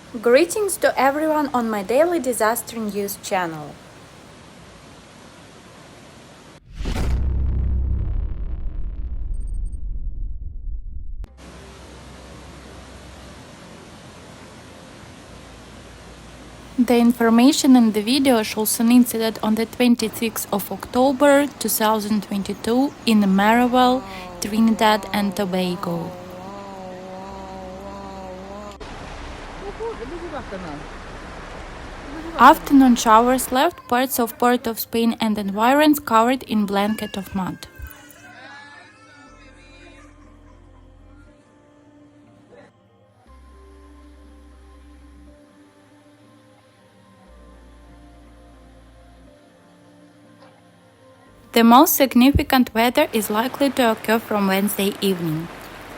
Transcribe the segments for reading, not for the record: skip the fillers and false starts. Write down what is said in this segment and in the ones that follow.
Greetings to everyone on my daily disaster news channel. The information in the video shows an incident on the 26th of October 2022 in Maraval, Trinidad and Tobago. Afternoon showers left parts of Port of Spain and environs covered in blanket of mud. The most significant weather is likely to occur from Wednesday evening.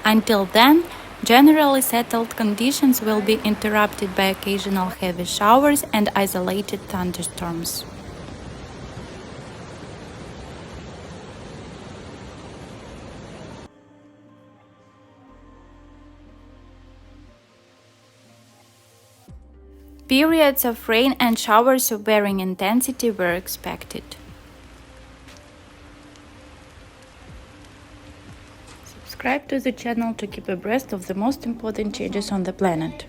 Until then, generally settled conditions will be interrupted by occasional heavy showers and isolated thunderstorms. Periods of rain and showers of varying intensity were expected. Subscribe to the channel to keep abreast of the most important changes on the planet.